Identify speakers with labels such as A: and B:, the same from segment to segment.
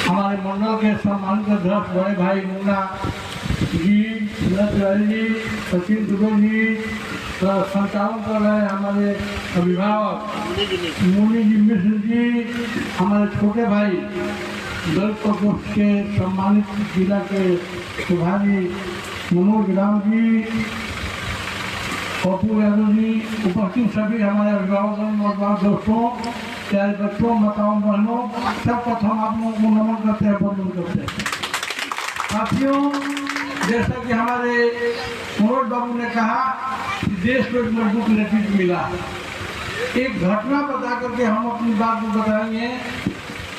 A: हमारे मंडल के सम्मानित अध्यक्ष बड़े भाई मुन्ना जी, जी, सचिन दुबे जी, संचालन कर रहे हैं हमारे अभिभावक मुनि जी मिश्र जी, हमारे छोटे भाई दलित प्रकोष्ठ के सम्मानित जिला के प्रभारी मनोज राम जी, पप्पू यादव जी, उपस्थित सभी हमारे अभिभावक दोस्तों, प्यारे बच्चों, माताओं, बहनों, सब प्रथम आप लोगों को नमन करते हैं, वंदन करते हैं। साथियों, जैसा कि हमारे मनोज बाबू ने कहा कि देश को एक मजबूत नेतृत्व मिला। एक घटना बता करके हम अपनी बात को बताएंगे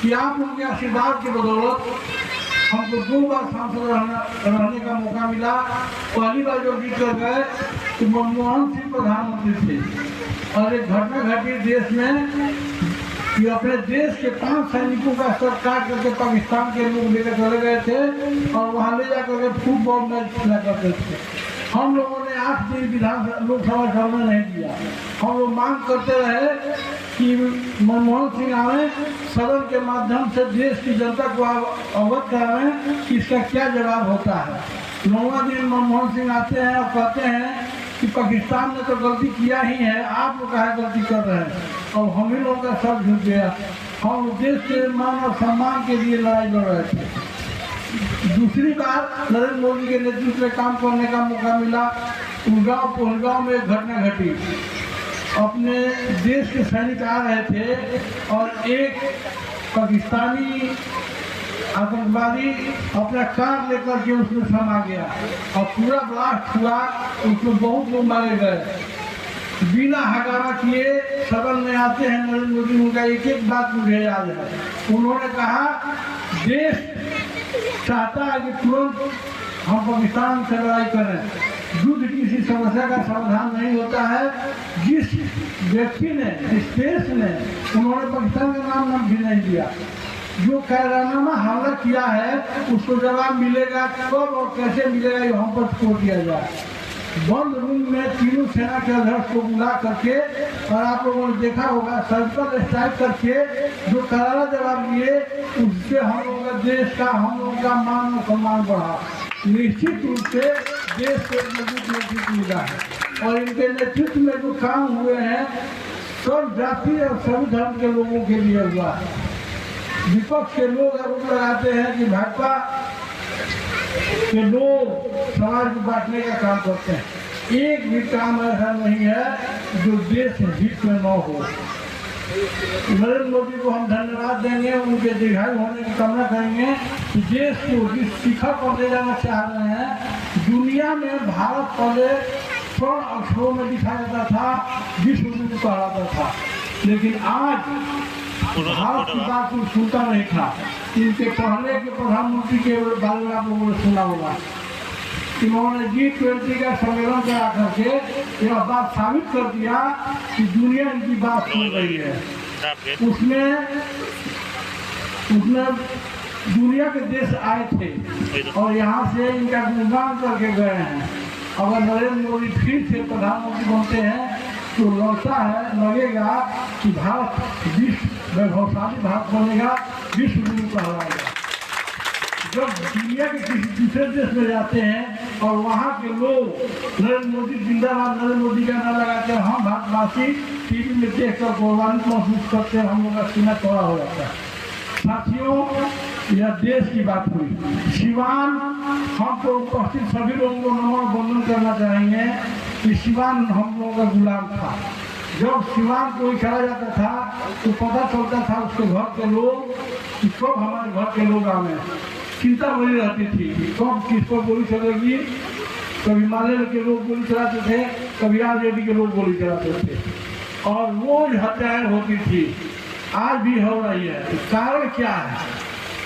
A: कि आप उनके आशीर्वाद की बदौलत हमको 2 बार सांसद रहने का मौका मिला। पहली बार जो जीत कर गए तो मनमोहन सिंह प्रधानमंत्री थे और एक घटना घटी देश में कि अपने देश के 5 सैनिकों का सर काट करके पाकिस्तान के लोग लेकर चले गए थे और वहाँ ले जाकर के फुटबॉल मैच खेला करते थे। हम लोगों ने 8 दिन विधानसभा लोकसभा चलने नहीं दिया। हम लोग मांग करते रहे कि मनमोहन सिंह आए, सदन के माध्यम से देश की जनता को अवगत कराएं कि इसका क्या जवाब होता है। 9वां दिन मनमोहन सिंह आते हैं और कहते हैं कि पाकिस्तान ने तो गलती किया ही है, आप लोग काहे गलती कर रहे हैं, और हम ही लोगों का सब झुक गया। हम देश के मान और सम्मान के लिए लड़ाई लड़ रहे थे। दूसरी बार नरेंद्र मोदी के नेतृत्व में काम करने का मौका मिला। पहलगांव में एक घटना घटी। अपने देश के सैनिक आ रहे थे और एक पाकिस्तानी आतंकवादी अपना कार लेकर के उसमें समा गया और पूरा ब्लास्ट हुआ। उसमें बहुत लोग मारे गए। बिना हंगामा किए सदन में आते हैं नरेंद्र मोदी। उनका एक बात मुझे याद है, उन्होंने कहा देश चाहता है कि तुरंत हम पाकिस्तान से लड़ाई करें। युद्ध किसी समस्या का समाधान नहीं होता है। जिस व्यक्ति ने, जिस देश ने, उन्होंने पाकिस्तान का नाम भी नहीं दिया, जो कायरानामा हमला किया है उसको जवाब मिलेगा। कब और कैसे मिलेगा ये हम पर छोड़ दिया जाए। बंद रूम में तीनों सेना के अध्यक्ष को बुला करके, और आप लोगों ने देखा होगा सर्जिकल स्ट्राइक करके जो करारा जवाब दिए, उससे हम लोगों का देश का, हम लोगों का मान और सम्मान बढ़ा। निश्चित रूप से देश को मजबूत नेतृत्व मिला है और इनके नेतृत्व में जो काम हुए हैं सब जाति और सभी धर्म के लोगों के लिए हुआ है। विपक्ष के लोग आरोप लगाते हैं कि भाजपा के लोग समाज को बांटने का काम करते हैं। एक भी काम ऐसा नहीं है जो देश हित में न हो। नरेंद्र मोदी को हम धन्यवाद देंगे, उनके दीर्घायु होने की कामना करेंगे कि देश को जिस शिखर पर ले जाना चाह रहे हैं। दुनिया में भारत पहले स्वर्ण अक्षरों में दिखा जाता था, विश्व गुरु कहलाता था, लेकिन आज भारत की बात कोई सुनता नहीं था। इनके पहले के प्रधानमंत्री के बारे में आप लोगों ने सुना होगा। इन्होंने G20 का सम्मेलन करा करके यह बात साबित कर दिया कि दुनिया इनकी बात सुन रही है। उसमें दुनिया के देश आए थे और यहाँ से इनका गुणगान करके गए हैं। अगर नरेंद्र मोदी फिर से प्रधानमंत्री बनते हैं तो लगेगा कि भारत विश्व वैभवशाली भारत बनेगा, विश्व गुरु कहलाएगा। जब दुनिया के किसी दूसरे देश में जाते हैं और वहाँ के लोग नरेंद्र मोदी जिंदाबाद, नरेंद्र मोदी का नारा लगाते हैं, हम भारतवासी टीवी में देख कर गौरवान्वित महसूस करते हैं, हम लोग का सीना चौड़ा हो जाता है। साथियों, यह देश की बात हुई। सिवान, हम तो उपस्थित सभी लोगों को नमन वंदन करना चाहेंगे कि सिवान हम लोगों का गुलाम था। जब सिवान कोई चला जाता था तो पता चलता था उसके घर के लोग कि कब हमारे घर के लोग आए। चिंता बनी रहती थी कब किस पर गोली चलेगी। कभी हिमालय के लोग गोली चलाते थे, कभी आरजेडी के लोग गोली चलाते थे और रोज हत्याएं होती थी। आज भी हो रही है। कारण क्या है?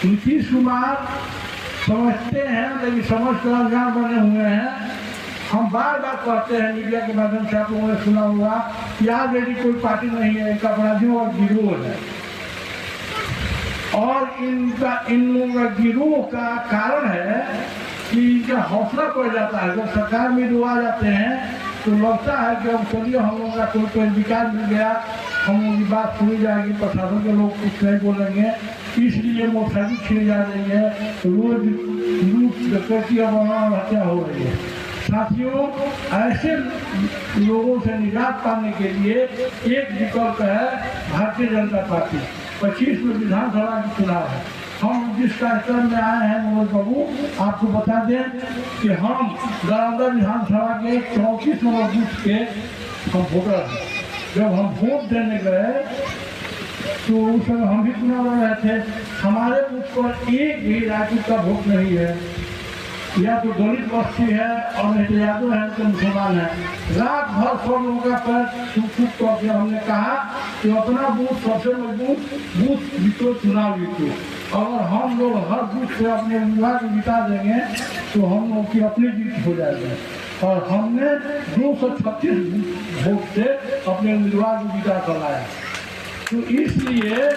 A: नीतीश कुमार समझते हैं लेकिन समझ कर अनजान बने हुए हैं। हम बार बार कहते हैं मीडिया के माध्यम से, आप लोगों ने सुना होगा कि आरजेडी कोई पार्टी नहीं है, एक अपराधियों और गिरोह है। और इन लोगों का गिरोह का कारण है कि इनका हौसला बढ़ जाता है। जब सरकार में लोग आ जाते हैं तो लगता है कि अब चलिए हम लोगों का कोई विकास मिल गया, हम उनकी बात सुनी जाएगी, प्रशासन के लोग कुछ नहीं बोलेंगे, इसलिए मोटरसाइकिल छीनी जा रही है, रोज लूट डकैती और हत्या हो रही है। साथियों, ऐसे लोगों से निजात पाने के लिए एक विकल्प है भारतीय जनता पार्टी। 25 में विधानसभा की चुनाव है। हम जिस कार्यक्रम में आए हैं मनोज बाबू, आपको बता दें कि हम दरौंदा विधानसभा के 34 नंबर बूथ के हम वोटर हैं। जब हम वोट देने गए तो उस समय हम भी चुनाव लड़ रहे थे। हमारे बूथ पर एक भी राजपूत का वोट नहीं है, या तो दलित बस्ती है और नहीं तो यादव है तो मुसलमान है। रात भर सब लोगों का पैर छुप करके हमने कहा कि अपना बूथ सबसे मजबूत बूथ जीतो, चुनाव जीतो। अगर हम लोग हर बूथ से अपने उम्मीदवार को जिता देंगे तो हम लोग की अपनी जीत हो जाएगी। और हमने 236 वोट से अपने उम्मीदवार को जिता कर लाया। तो इसलिए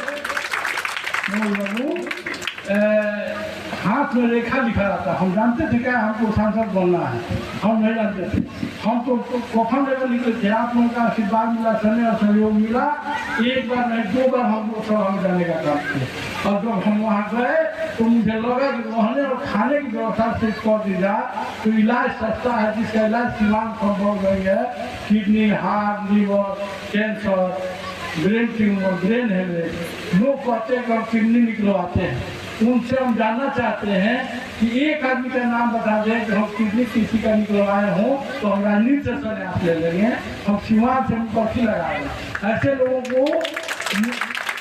A: हाथ में रेखा लिखा रहता है। हम जानते थे क्या हमको सांसद बनना है, हम नहीं जानते थे। हम तो कफन लेकर निकले थे। आप लोगों का आशीर्वाद मिला, समय और सहयोग मिला। एक बार नहीं 2 बार हम लोग सभा में जाने का काम किया। और जब हम वहाँ गए तो मुझे लगा कि रहने और खाने की व्यवस्था से कर दी जाए तो इलाज सस्ता है, जिसका इलाज सीमांत संभव नहीं है। Kidney, heart, liver, cancer, brain tumour, brain haemorrhage, लोग कहते हैं कि हम किडनी निकलवाते हैं। उनसे हम जानना चाहते हैं कि एक आदमी का नाम बता दें कि हम किडनी किसी का निकलवाए हों तो हम राजनीति से संन्यास ले लेंगे, हम सीमांत से पर्ची लगाएंगे। ऐसे लोगों को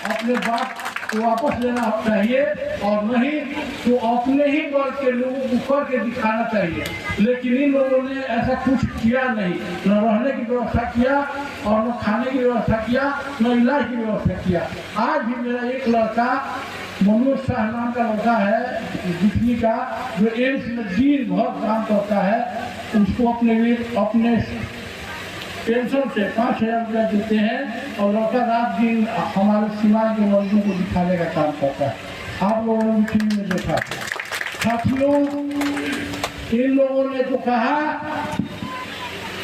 A: अपने बात को वापस लेना चाहिए और नहीं तो अपने ही वर्ग के लोगों को करके दिखाना चाहिए। लेकिन इन लोगों ने ऐसा कुछ किया नहीं, न रहने की व्यवस्था किया और न खाने की व्यवस्था किया, न इलाज की व्यवस्था किया। आज भी मेरा एक लड़का मनोज शाह नाम का लड़का है दिखनी का, जो एम्स में दिन भर काम करता है, उसको अपने पेंशन से 5000 रुपया देते हैं और लड़का रात दिन हमारे सीमांत के मजदूर को दिखाने का काम करता है। आप लोगों ने टीवी में देखा। साथियों, इन लोगों ने तो कहा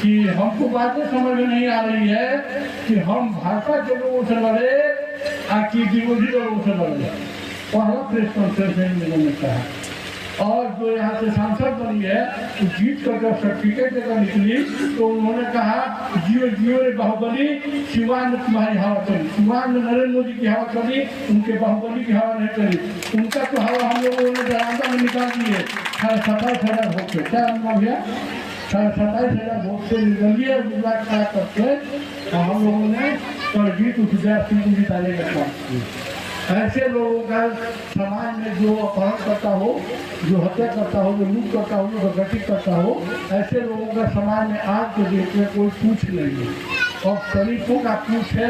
A: कि हमको बातें समझ में नहीं आ रही है कि हम भाजपा के लोगों से लड़े कि विरोधी लोगों से लड़े। पहला प्रेस कॉन्फ्रेंस में लोगों कहा। और जो यहाँ से सांसद बनी है तो जीत कर जब सर्टिफिकेट लेकर निकली तो उन्होंने कहा जियो जियो बाहुबली, सिवान में तुम्हारी हवा चली। सिवान में नरेंद्र मोदी की हवा चली, उनके बाहुबली की हवा नहीं चली। उनका तो हवा हम लोगों ने दरौंदा में निकाल दी है 27,000 वोट से। क्या अनुभव भैया? 27,000 वोट से निकलिए उम्मीदवार खड़ा करके हम लोगों ने कल जीत उठा सिंह को जिताने का काम किया। ऐसे लोगों का समाज में जो अपहरण करता हो, जो हत्या करता हो, जो लूट करता हो, जो डकैती करता हो, ऐसे लोगों का समाज में आज के डेट में कोई पूछ नहीं है और शरीफों का पूछ है।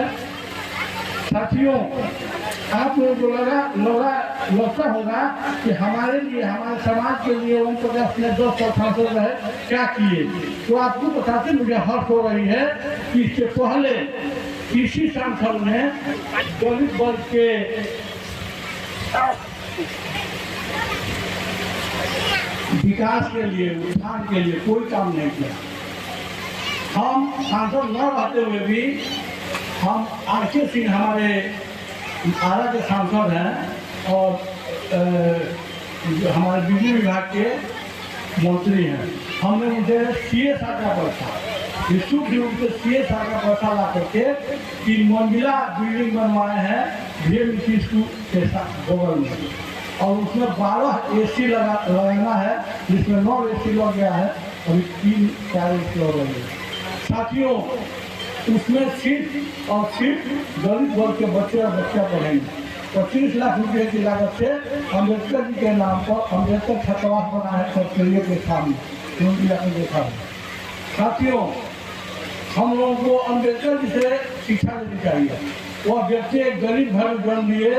A: साथियों, आप लोगों को लगता होगा कि हमारे लिए, हमारे समाज के लिए उन 50 में 10 सांसद रहे, क्या किए। तो आपको बताते मुझे हर्ष हो रही है कि इससे पहले इसी सांसद ने दलित वर्ग के विकास के लिए, उत्थान के लिए कोई काम नहीं किया। हम सांसद न रहते हुए भी हम आरके सिंह हमारे आरा के सांसद हैं और हमारे बिजली विभाग के मंत्री हैं। हमने उनसे CSR का पैसा, विशुद्ध रूप से CSR का पैसा ला करके 3 मंजिला बिल्डिंग बनवाए हैं VMC स्कूल के साथ बगल में, और उसमें 12 AC लगाना है, जिसमें 9 AC लग गया है, अभी 3-4 AC लग रही है। साथियों, उसमें सिर्फ और सिर्फ दलित वर्ग के बच्चे और बच्चा पढ़ेंगे। 25 लाख रुपये की लागत से अम्बेडकर जी के नाम पर अम्बेडकर छात्रावास बना है सरकारियों के सामने, उनकी आपने देखा है। साथियों, हम लोगों को अम्बेडकर जी से शिक्षा लेनी चाहिए। वह व्यक्ति एक गरीब घर में जन्म लिए,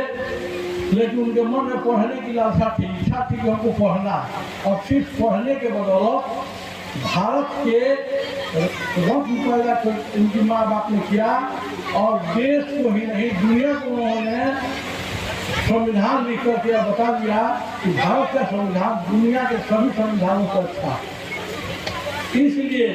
A: लेकिन उनके मन में पढ़ने की लालसा थी, इच्छा थी कि हमको पढ़ना, और सिर्फ पढ़ने के बदौलत भारत के रंग पैदा उनकी माँ बाप ने किया और देश को ही नहीं दुनिया को उन्होंने संविधान लिख करके बता दिया कि भारत का संविधान दुनिया के सभी संविधानों से अच्छा। इसलिए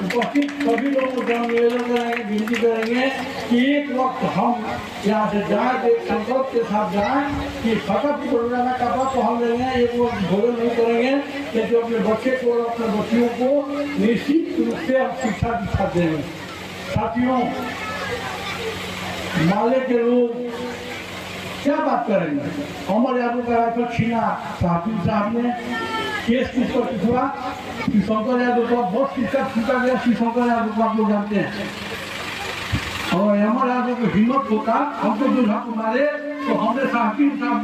A: उपस्थित सभी लोगों को हम निवेदन करेंगे, विनती करेंगे कि एक वक्त हम यहाँ से जाएं, एक संकल्प के साथ जाएं कि फकत रोजाना कपड़ा पहन लेंगे, एक वक्त भोजन नहीं करेंगे, लेकिन अपने बच्चे को और अपने बच्चियों को निश्चित रूप से हम शिक्षा दीक्षा देंगे। साथियों, माले के लोग क्या बात करेंगे? अमर यादव का राइफल छीना साहब ने, केस किस पर हुआ? शंकर यादव का बहुत शिक्षा छूटा गया। शंकर यादव को आप लोग जानते हैं। और अमर यादव को हिम्मत होता हमको दूल्हा को मारे तो हमने साहब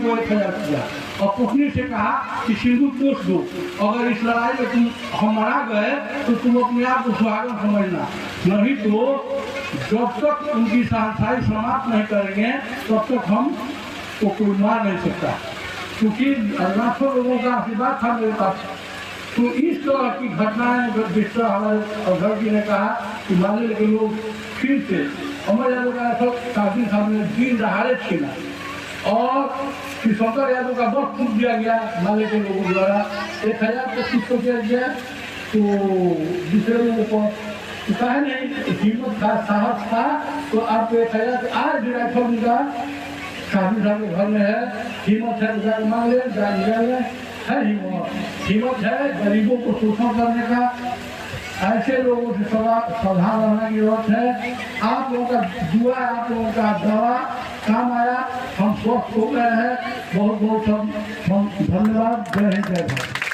A: को 1000 किया और पुतनी से कहा कि सिंदूर पोष दो, अगर इस लड़ाई में तुम हम मारा गए तो तुम अपने आप को सुहागन समझना, नहीं तो जब तक उनकी सहनशाई समाप्त नहीं करेंगे तब तक हम को कोई मार नहीं सकता, क्योंकि लाखों लोगों का आशीर्वाद था मेरे पास। तो इस तरह की घटनाएं जिस तरह हमारे अध्यक्ष जी ने कहा कि माले के लोग फिर से अमर यादव का काफी सामने दिन दहाड़े छीना और शंकर यादव का बस टूट दिया गया माले के लोगों द्वारा। 1025 को दिया गया तो दूसरे लोगों को कहा नहीं, हिम्मत था, साहस था, तो आपको 1000 आज भी राइफल मिला काफी साहब के घर में है। हिम्मत है तो मांग ले, है हिम्मत है गरीबों को शोषण करने का। ऐसे लोगों से सावधान रहने की जरूरत है। आप लोगों का दुआ, आप लोगों का दवा काम आया, हम स्वस्थ हो गए हैं। बहुत बहुत धन्यवाद। जय हिंद, जय भारत।